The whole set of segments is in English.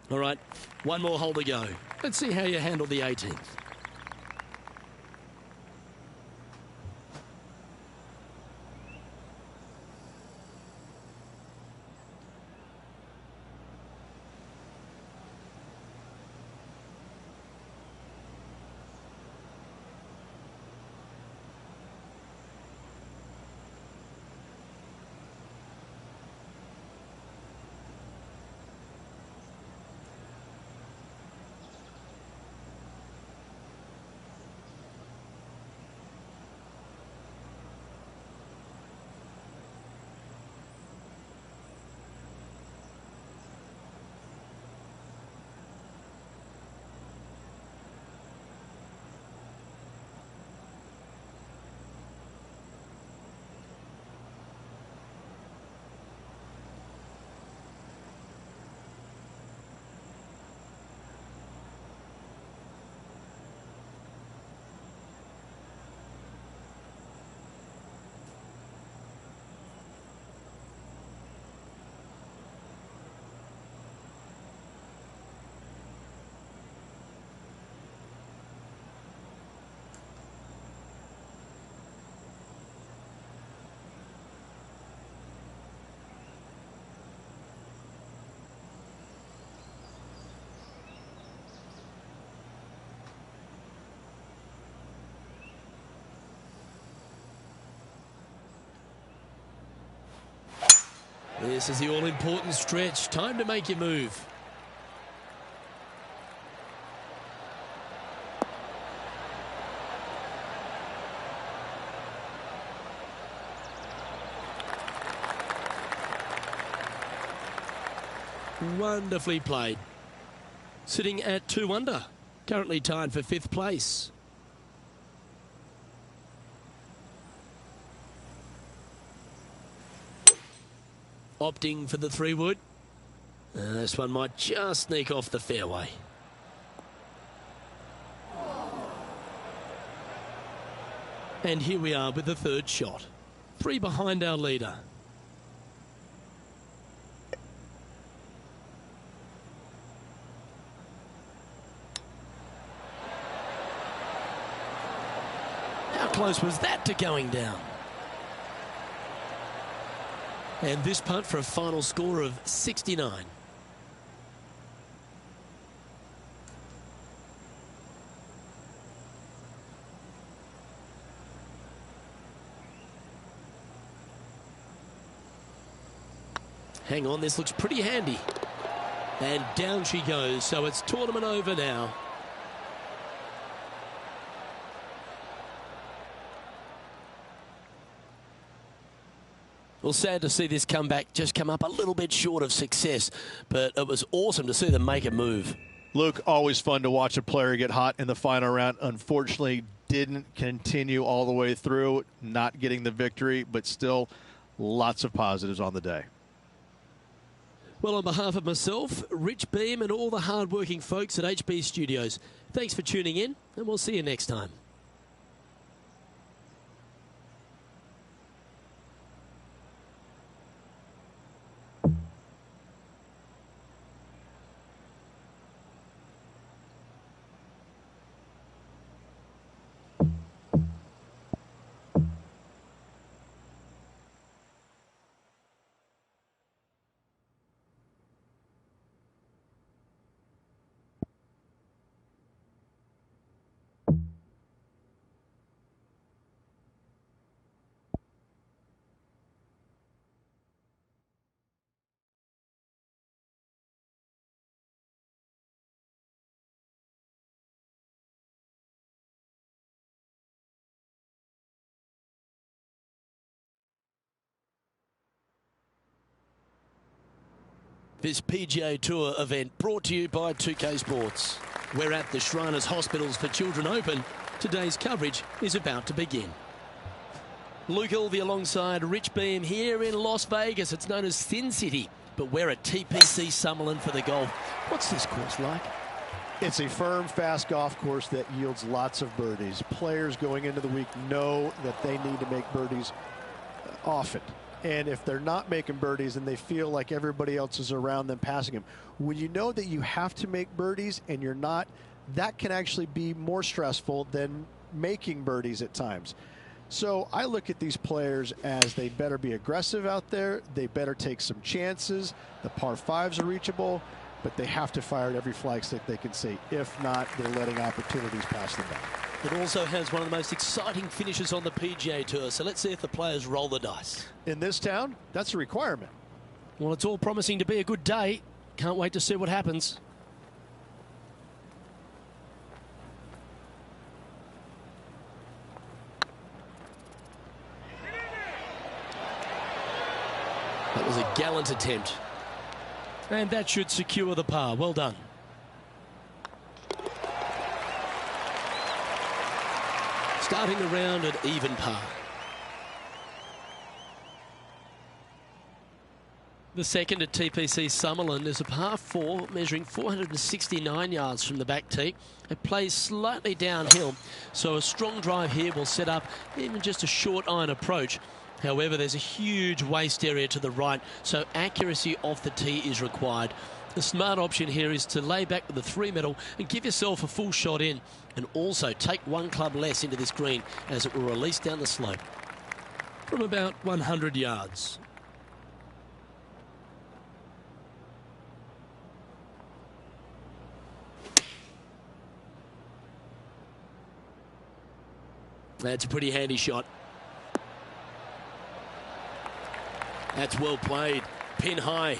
All right, one more hole to go. Let's see how you handle the 18th. This is the all-important stretch. Time to make your move. Wonderfully played. Sitting at 2 under. Currently tied for 5th place. Opting for the 3-wood. This one might just sneak off the fairway. And here we are with the 3rd shot. 3 behind our leader. How close was that to going down? And this putt for a final score of 69. Hang on, this looks pretty handy. And down she goes, so it's tournament over now. Well, sad to see this comeback just come up a little bit short of success, but it was awesome to see them make a move. Luke, always fun to watch a player get hot in the final round. Unfortunately, didn't continue all the way through, not getting the victory, but still lots of positives on the day. Well, on behalf of myself, Rich Beem, and all the hard-working folks at HB Studios, thanks for tuning in, and we'll see you next time. This PGA Tour event brought to you by 2K Sports. We're at the Shriners Hospitals for Children Open. Today's coverage is about to begin. Luke Ilvey alongside Rich Beem here in Las Vegas. It's known as Sin City, but we're at TPC Summerlin for the golf. What's this course like? It's a firm, fast golf course that yields lots of birdies. Players going into the week know that they need to make birdies often. And if they're not making birdies and they feel like everybody else is around them passing them, when you know that you have to make birdies and you're not, that can actually be more stressful than making birdies at times. So I look at these players as they better be aggressive out there. They better take some chances. The par fives are reachable, but they have to fire at every flag stick they can see. If not, they're letting opportunities pass them by. It also has one of the most exciting finishes on the PGA Tour. So let's see if the players roll the dice. In this town, that's a requirement. Well, it's all promising to be a good day. Can't wait to see what happens. That was a gallant attempt. And that should secure the par. Well done. Starting the round at even par. The second at TPC Summerlin is a par 4 measuring 469 yards from the back tee. It plays slightly downhill, so a strong drive here will set up even just a short iron approach. However, there's a huge waste area to the right, so accuracy off the tee is required. The smart option here is to lay back with the 3-metal and give yourself a full shot in, and also take one club less into this green as it will release down the slope from about 100 yards. That's a pretty handy shot. That's well played. Pin high.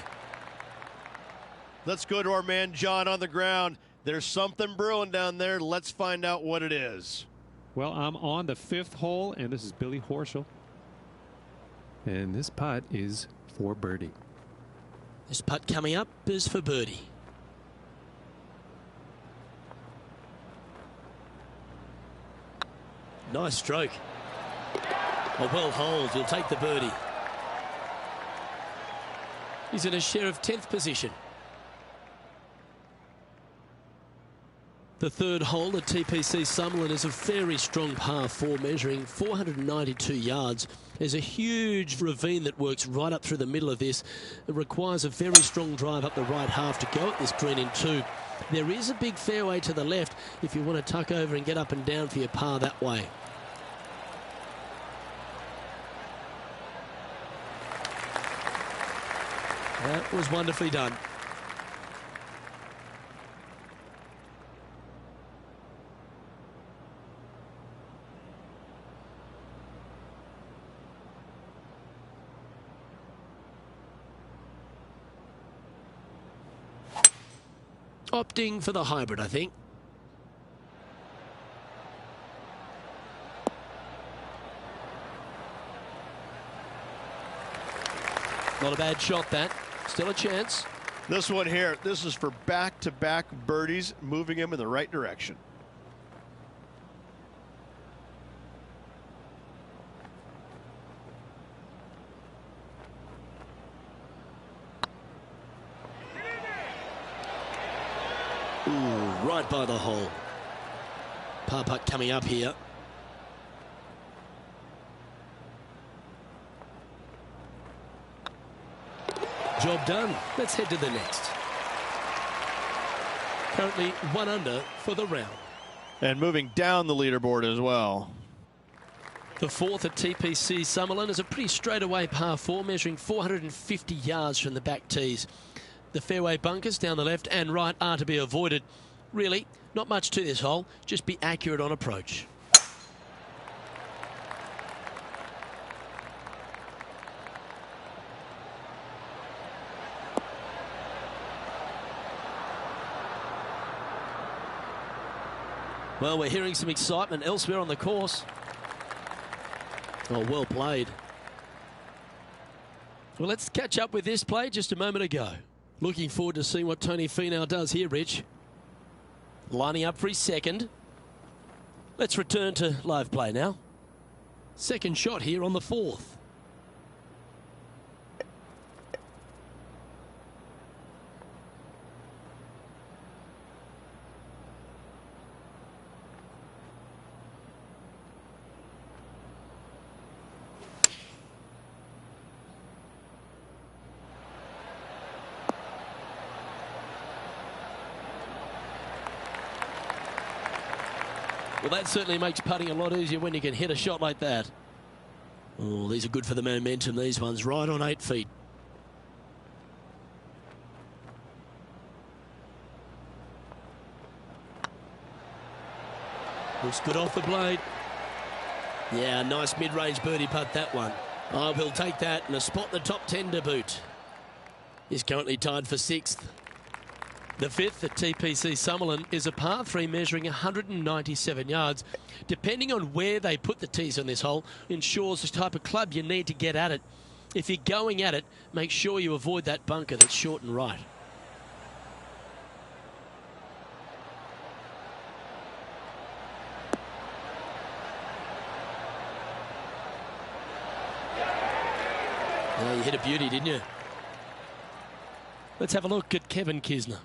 Let's go to our man John on the ground. There's something brewing down there. Let's find out what it is. Well, I'm on the 5th hole, and this is Billy Horschel. And this putt is for birdie. This putt coming up is for birdie. Nice stroke. A well hold. He'll take the birdie. He's in a share of 10th position. The third hole at TPC Summerlin is a very strong par 4 measuring 492 yards. There's a huge ravine that works right up through the middle of this. It requires a very strong drive up the right half to go at this green in 2. There is a big fairway to the left if you want to tuck over and get up and down for your par that way. That was wonderfully done. Opting for the hybrid, I think. Not a bad shot, that. Still a chance. This one here, this is for back-to-back birdies, moving him in the right direction. Ooh, right by the hole. Par putt coming up here. Job done. Let's head to the next. Currently 1 under for the round. And moving down the leaderboard as well. The fourth at TPC Summerlin is a pretty straightaway par 4 measuring 450 yards from the back tees. The fairway bunkers down the left and right are to be avoided. Really, not much to this hole. Just be accurate on approach. Well, we're hearing some excitement elsewhere on the course. Oh, well played. Well, let's catch up with this play just a moment ago. Looking forward to seeing what Tony Finau does here, Rich. Lining up for his second. Let's return to live play now. Second shot here on the 4th. Well, that certainly makes putting a lot easier when you can hit a shot like that. Oh, these are good for the momentum, these ones, right on 8 feet. Looks good off the blade. Yeah, nice mid-range birdie putt, that one. Oh, we'll take that and a spot in the top 10 to boot. He's currently tied for 6th. The 5th at TPC Summerlin is a par 3 measuring 197 yards. Depending on where they put the tees on this hole, ensures the type of club you need to get at it. If you're going at it, make sure you avoid that bunker that's short and right. Yeah, you hit a beauty, didn't you? Let's have a look at Kevin Kisner.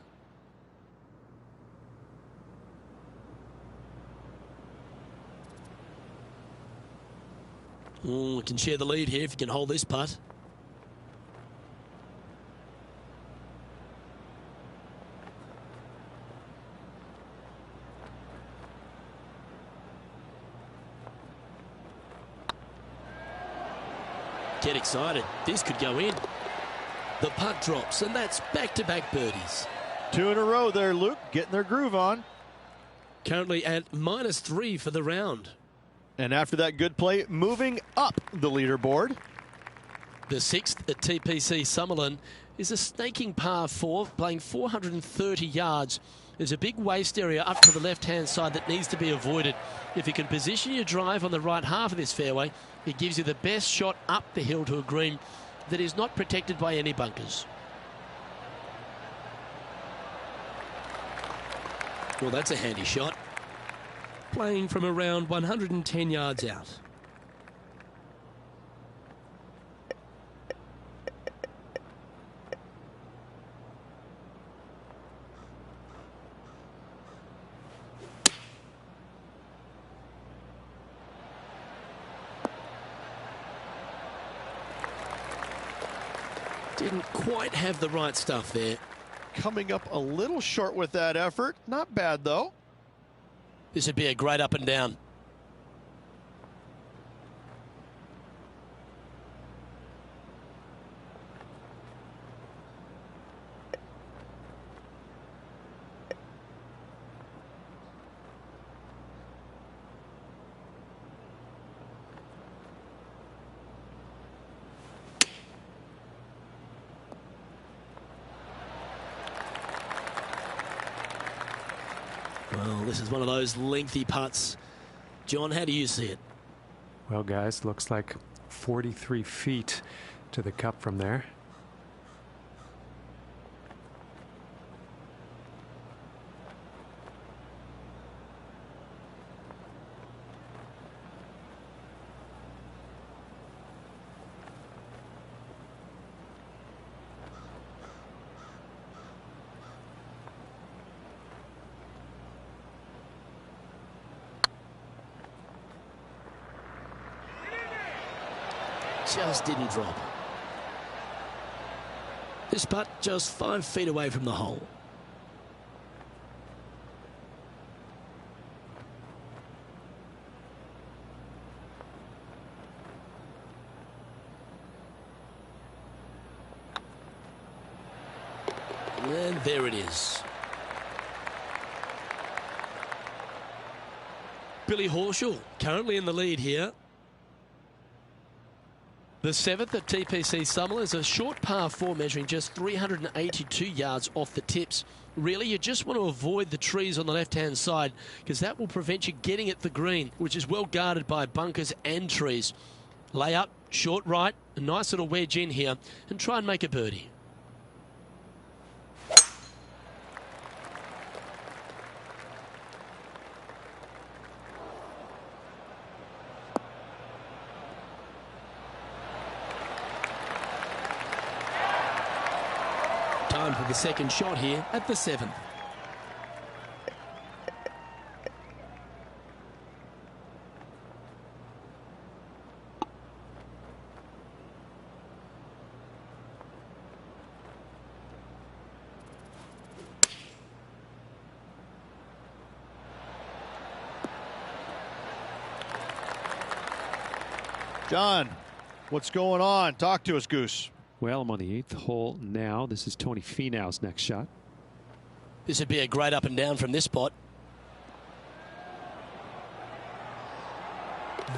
Can share the lead here if you can hold this putt. Get excited. This could go in. The putt drops, and that's back-to-back birdies. 2 in a row there, Luke, getting their groove on. Currently at -3 for the round. And after that good play, moving up the leaderboard. The 6th at TPC Summerlin is a snaking par 4, playing 430 yards. There's a big waste area up to the left-hand side that needs to be avoided. If you can position your drive on the right half of this fairway, it gives you the best shot up the hill to a green that is not protected by any bunkers. Well, that's a handy shot. Playing from around 110 yards out. Didn't quite have the right stuff there. Coming up a little short with that effort. Not bad, though. This would be a great up and down. Well, this is one of those lengthy putts. John, how do you see it? Well, guys, looks like 43 feet to the cup from there. Just didn't drop. This putt just 5 feet away from the hole. And there it is. Billy Horschel currently in the lead here. The 7th at TPC Summerlin is a short par 4 measuring just 382 yards off the tips. Really, you just want to avoid the trees on the left-hand side because that will prevent you getting at the green, which is well guarded by bunkers and trees. Lay up, short right, a nice little wedge in here, and try and make a birdie. Time for the second shot here at the 7th. Don, what's going on? Talk to us, Goose. Well, I'm on the 8th hole now. This is Tony Finau's next shot. This would be a great up and down from this spot.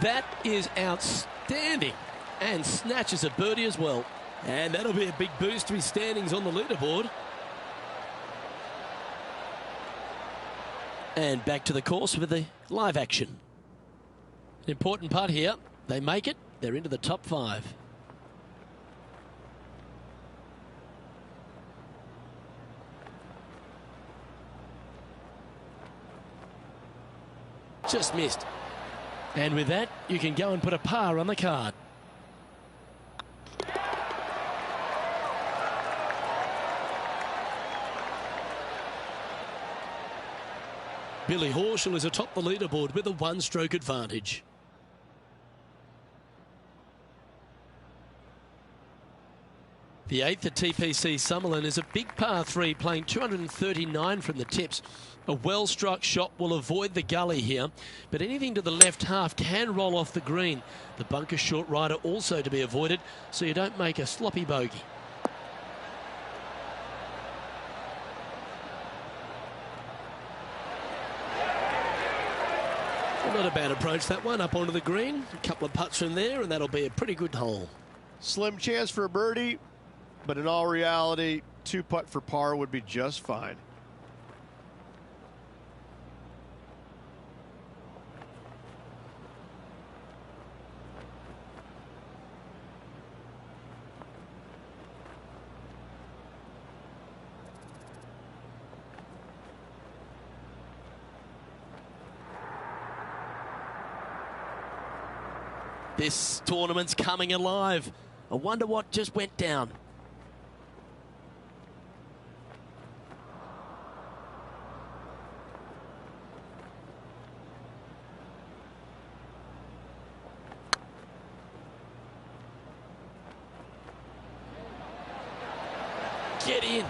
That is outstanding, and snatches a birdie as well. And that'll be a big boost to his standings on the leaderboard. And back to the course with the live action. An important putt here. They make it. They're into the top 5. Just missed. And with that, you can go and put a par on the card. Billy Horschel is atop the leaderboard with a 1-stroke advantage. The 8th at TPC Summerlin is a big par 3 playing 239 from the tips. A well-struck shot will avoid the gully here, but anything to the left half can roll off the green. The bunker short rider also to be avoided, so you don't make a sloppy bogey. Not a bad approach, that one, up onto the green. A couple of putts from there, and that'll be a pretty good hole. Slim chance for a birdie, but in all reality, 2-putt for par would be just fine. This tournament's coming alive. I wonder what just went down. Get in.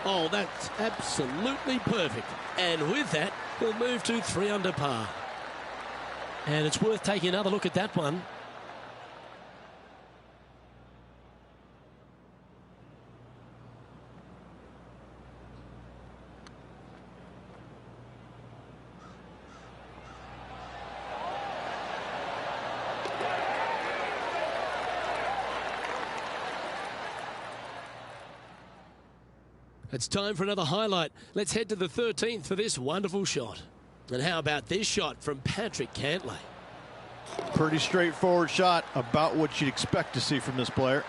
Oh, that's absolutely perfect. And with that, he'll move to 3 under par. And it's worth taking another look at that one. It's time for another highlight. Let's head to the 13th for this wonderful shot. And how about this shot from Patrick Cantlay? Pretty straightforward shot, about what you'd expect to see from this player.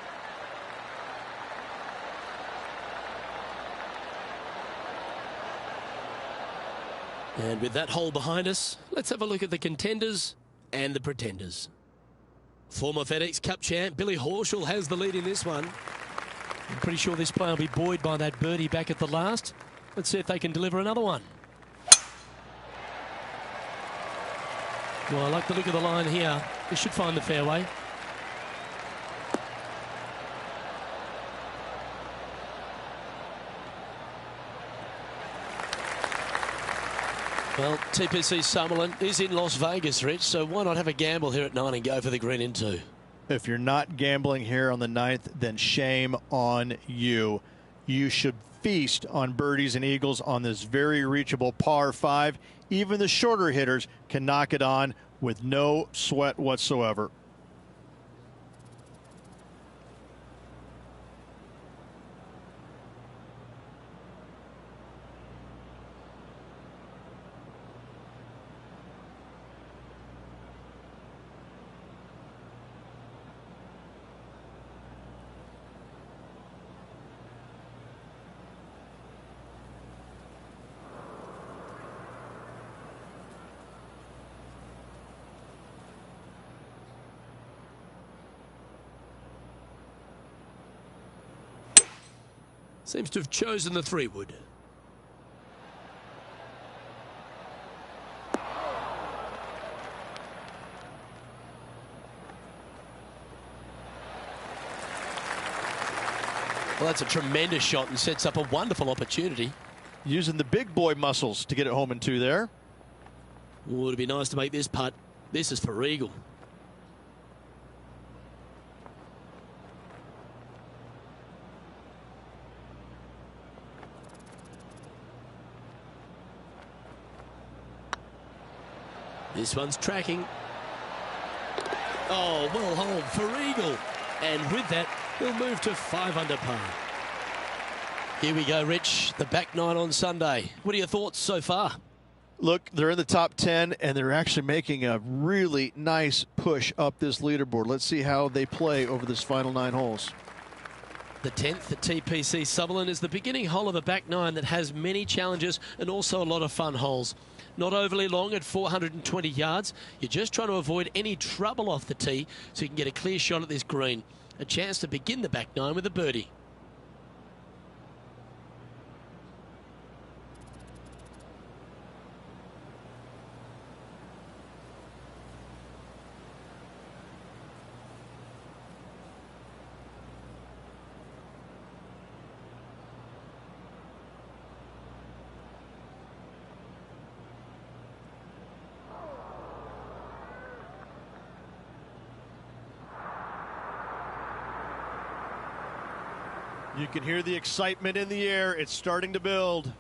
And with that hole behind us, let's have a look at the contenders and the pretenders. Former FedEx Cup champ Billy Horschel has the lead in this one. I'm pretty sure this player will be buoyed by that birdie back at the last. Let's see if they can deliver another one. Well, I like the look of the line here. They should find the fairway. Well, TPC Summerlin is in Las Vegas, Rich, so why not have a gamble here at 9 and go for the green in 2? If you're not gambling here on the 9th, then shame on you. You should feast on birdies and eagles on this very reachable par 5. Even the shorter hitters can knock it on with no sweat whatsoever. Seems to have chosen the 3-wood. Well, that's a tremendous shot and sets up a wonderful opportunity. Using the big boy muscles to get it home in 2 there. Oh, it'd be nice to make this putt. This is for eagle. This one's tracking. Oh, well hold for eagle. And with that, he'll move to 5 under par. Here we go, Rich. The back nine on Sunday. What are your thoughts so far? Look, they're in the top 10, and they're actually making a really nice push up this leaderboard. Let's see how they play over this final 9 holes. The 10th at TPC Sutherland is the beginning hole of a back nine that has many challenges and also a lot of fun holes. Not overly long at 420 yards. You're just trying to avoid any trouble off the tee so you can get a clear shot at this green. A chance to begin the back nine with a birdie. You can hear the excitement in the air. It's starting to build.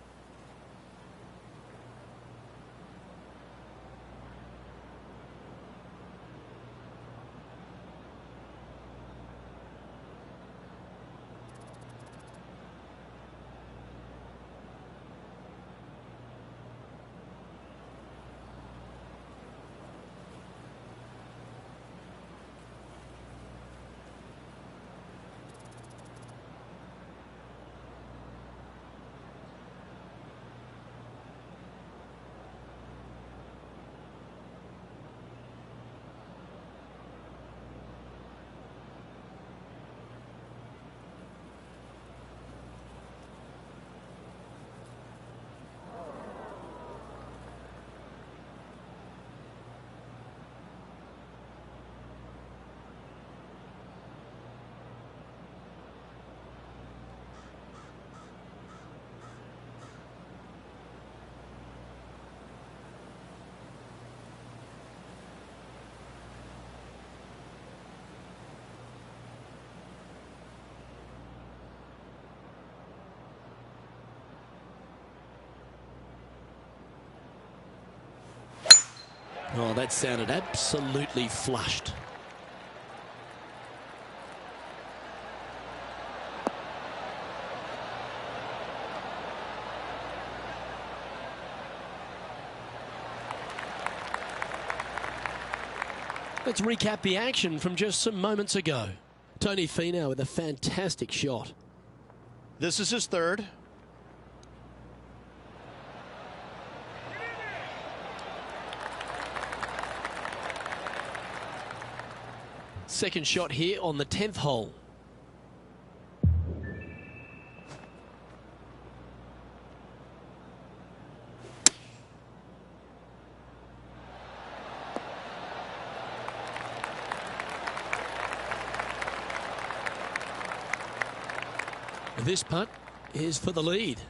Oh, that sounded absolutely flushed. Let's recap the action from just some moments ago. Tony Finau with a fantastic shot. This is his third. Second shot here on the 10th hole. This putt is for the lead.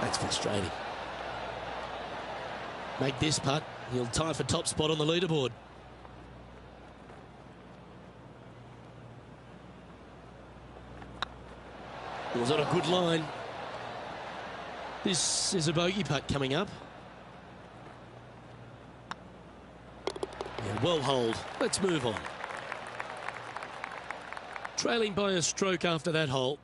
That's frustrating. Make this putt, he'll tie for top spot on the leaderboard. Was on a good line. This is a bogey putt coming up. Yeah, well holed. Let's move on. Trailing by a stroke after that hole.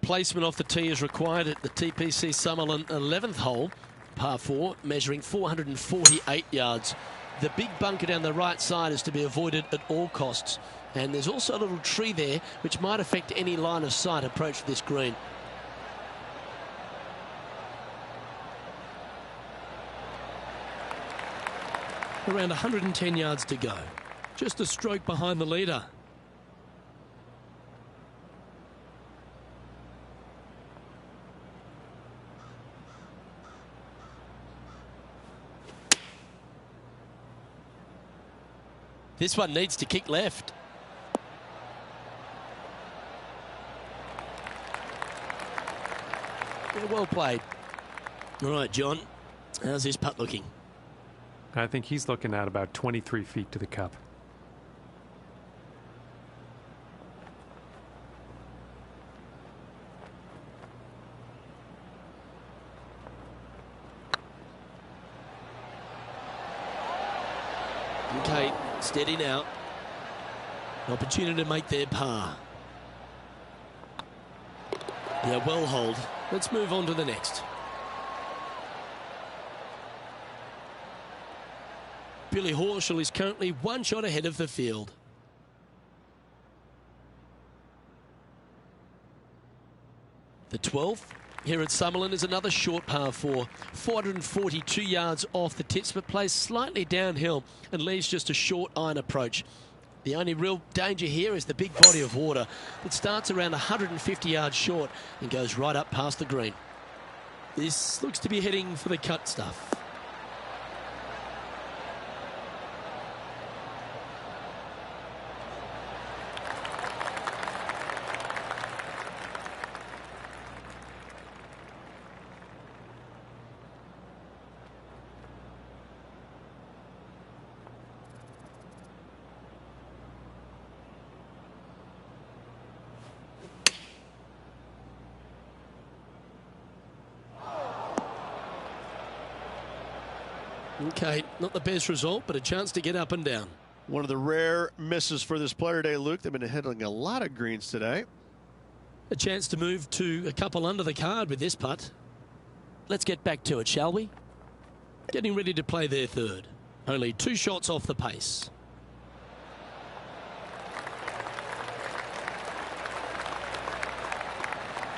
Placement off the tee is required at the TPC Sutherland 11th hole, par 4, measuring 448 yards. The big bunker down the right side is to be avoided at all costs. And there's also a little tree there which might affect any line of sight approach to this green. Around 110 yards to go. Just a stroke behind the leader. This one needs to kick left. Yeah, well played. All right, John, how's this putt looking? I think he's looking at about 23 feet to the cup. Okay, steady now. An opportunity to make their par. Yeah, well hold. Let's move on to the next. Billy Horschel is currently one shot ahead of the field. The 12th here at Summerlin is another short par 4. 442 yards off the tips, but plays slightly downhill and leaves just a short iron approach. The only real danger here is the big body of water that starts around 150 yards short and goes right up past the green. This looks to be heading for the cut stuff. Okay, not the best result, but a chance to get up and down. One of the rare misses for this player today, Luke. They've been hitting a lot of greens today. A chance to move to a couple under the card with this putt. Let's get back to it, shall we? Getting ready to play their third. Only 2 shots off the pace.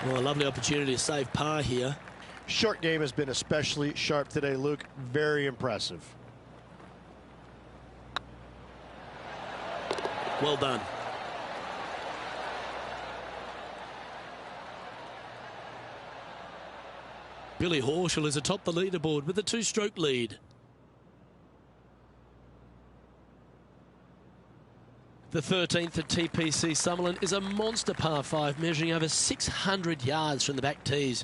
Well, a lovely opportunity to save par here. Short game has been especially sharp today, Luke. Very impressive. Well done. Billy Horschel is atop the leaderboard with a 2-stroke lead. The 13th at TPC Summerlin is a monster par 5 measuring over 600 yards from the back tees.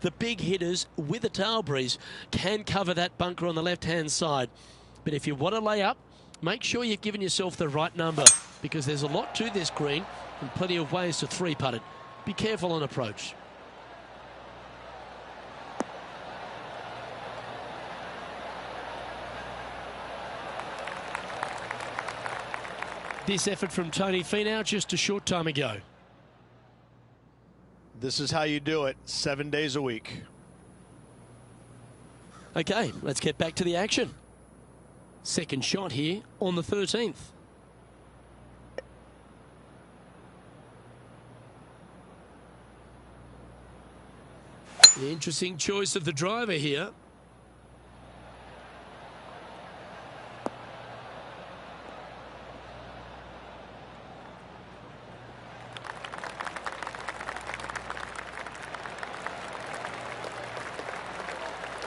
The big hitters with a tail breeze can cover that bunker on the left-hand side. But if you want to lay up, make sure you've given yourself the right number, because there's a lot to this green and plenty of ways to 3-putt it. Be careful on approach. This effort from Tony Finau just a short time ago. This is how you do it 7 days a week. Okay, let's get back to the action. Second shot here on the 13th. The interesting choice of the driver here.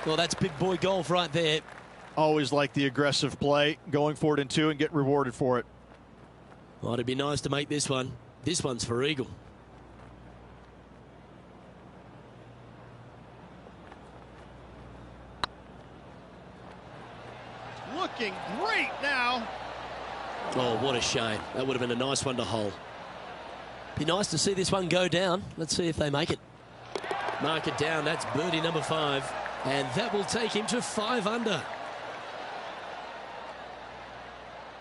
Well, that's big boy golf right there. Always like the aggressive play, going for it in 2 and get rewarded for it. Well, it'd be nice to make this one. This one's for eagle. Looking great now. Oh, what a shame. That would have been a nice one to hole. Be nice to see this one go down. Let's see if they make it. Mark it down. That's birdie number 5. And that will take him to 5 under.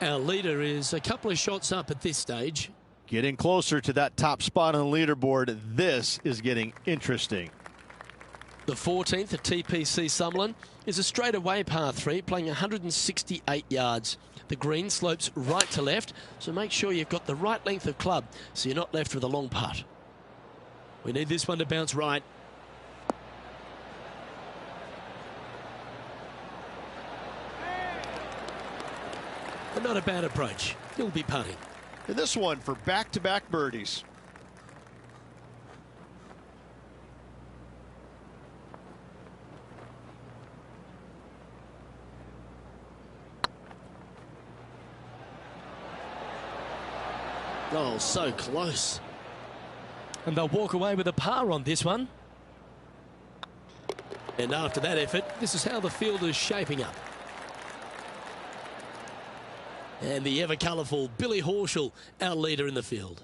Our leader is a couple of shots up at this stage. Getting closer to that top spot on the leaderboard. This is getting interesting. The 14th at TPC Summerlin is a straightaway par 3, playing 168 yards. The green slopes right to left, so make sure you've got the right length of club so you're not left with a long putt. We need this one to bounce right. But not a bad approach. He'll be putting. And this one for back-to-back birdies. Oh, so close. And they'll walk away with a par on this one. And after that effort, this is how the field is shaping up. And the ever-colourful Billy Horschel, our leader in the field.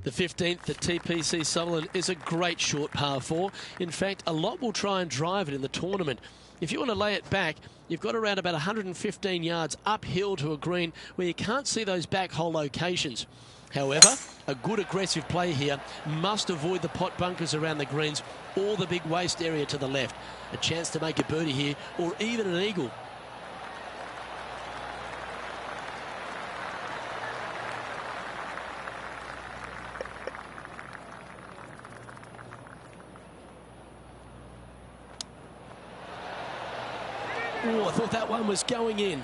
The 15th at TPC Sutherland is a great short par 4. In fact, a lot will try and drive it in the tournament. If you want to lay it back, you've got around about 115 yards uphill to a green where you can't see those back hole locations. However, a good aggressive play here must avoid the pot bunkers around the greens or the big waste area to the left. A chance to make a birdie here or even an eagle. Oh, I thought that one was going in.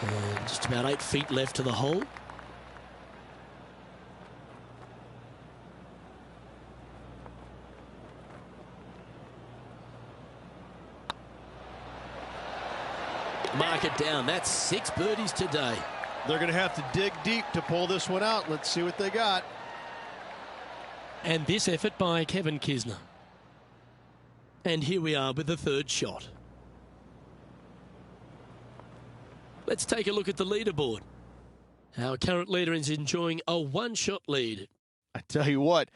And just about 8 feet left to the hole. Mark it down. That's 6 birdies today. They're going to have to dig deep to pull this one out. Let's see what they got. And this effort by Kevin Kisner. And here we are with the 3rd shot. Let's take a look at the leaderboard. Our current leader is enjoying a 1-shot lead. I tell you what,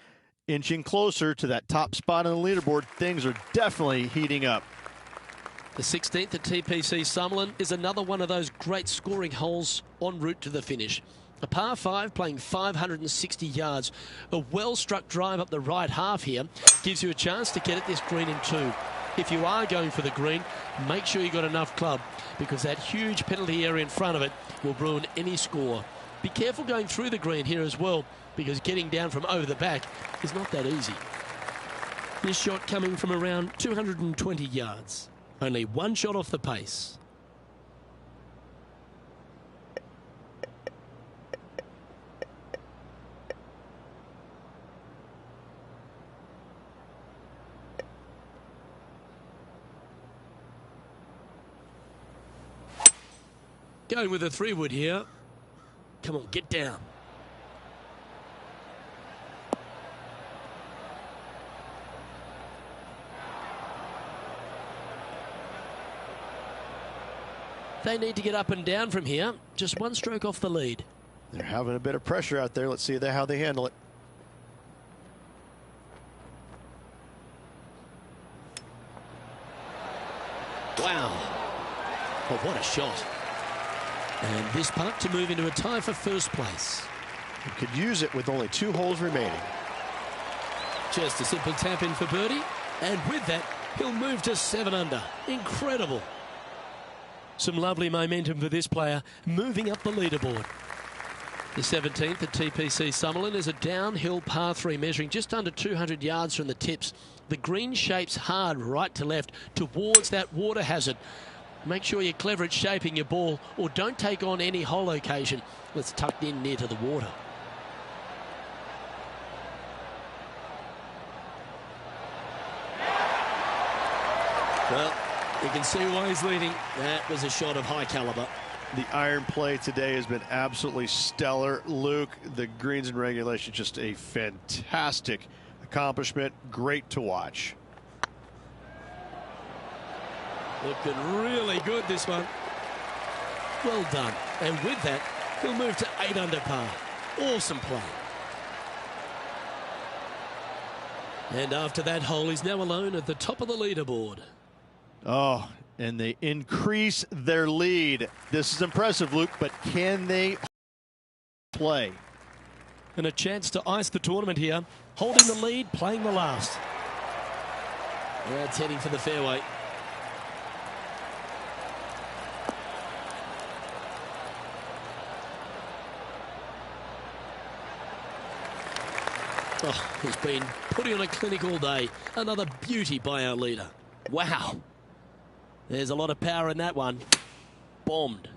inching closer to that top spot on the leaderboard, things are definitely heating up. The 16th at TPC Summerlin is another one of those great scoring holes en route to the finish. A par 5 playing 560 yards. A well-struck drive up the right half here gives you a chance to get at this green in 2. If you are going for the green, make sure you got enough club because that huge penalty area in front of it will ruin any score. Be careful going through the green here as well because getting down from over the back is not that easy. This shot coming from around 220 yards. Only 1 shot off the pace. Going with a 3-wood here. Come on, get down. They need to get up and down from here. Just 1 stroke off the lead. They're having a bit of pressure out there. Let's see how they handle it. Wow. Oh, what a shot. And this putt to move into a tie for 1st place. You could use it with only 2 holes remaining. Just a simple tap in for birdie. And with that, he'll move to 7 under. Incredible. Some lovely momentum for this player, moving up the leaderboard. The 17th at TPC Summerlin is a downhill par 3 measuring just under 200 yards from the tips. The green shapes hard right to left towards that water hazard. Make sure you're clever at shaping your ball or don't take on any hole location that's tucked in near to the water. Well, you can see why he's leading. That was a shot of high caliber. The iron play today has been absolutely stellar. Luke, the greens and regulation, just a fantastic accomplishment. Great to watch. Looking really good, this one. Well done. And with that, he'll move to 8 under par. Awesome play. And after that hole, he's now alone at the top of the leaderboard. Oh, and they increase their lead. This is impressive, Luke, but can they play? And a chance to ice the tournament here. Holding the lead, playing the last. That's heading for the fairway. Oh, he's been putting on a clinic all day. Another beauty by our leader. Wow. There's a lot of power in that one. Bombed.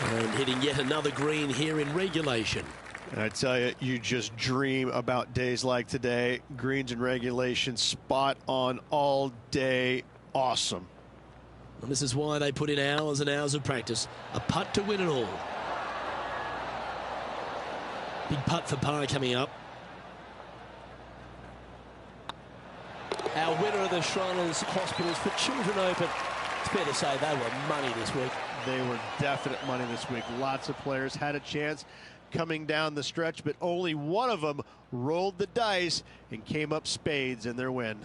And hitting yet another green here in regulation. And I tell you, you just dream about days like today. Greens and regulation, spot on all day. Awesome. And this is why they put in hours and hours of practice. A putt to win it all. Big putt for par coming up. Our winner of the Shriners Hospitals for Children Open. It's fair to say they were money this week. They were definite money this week. Lots of players had a chance coming down the stretch, but only one of them rolled the dice and came up spades in their win.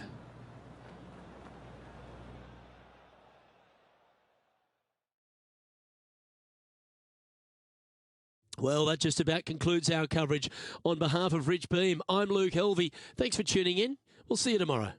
Well, that just about concludes our coverage. On behalf of Rich Beam, I'm Luke Helvey. Thanks for tuning in. We'll see you tomorrow.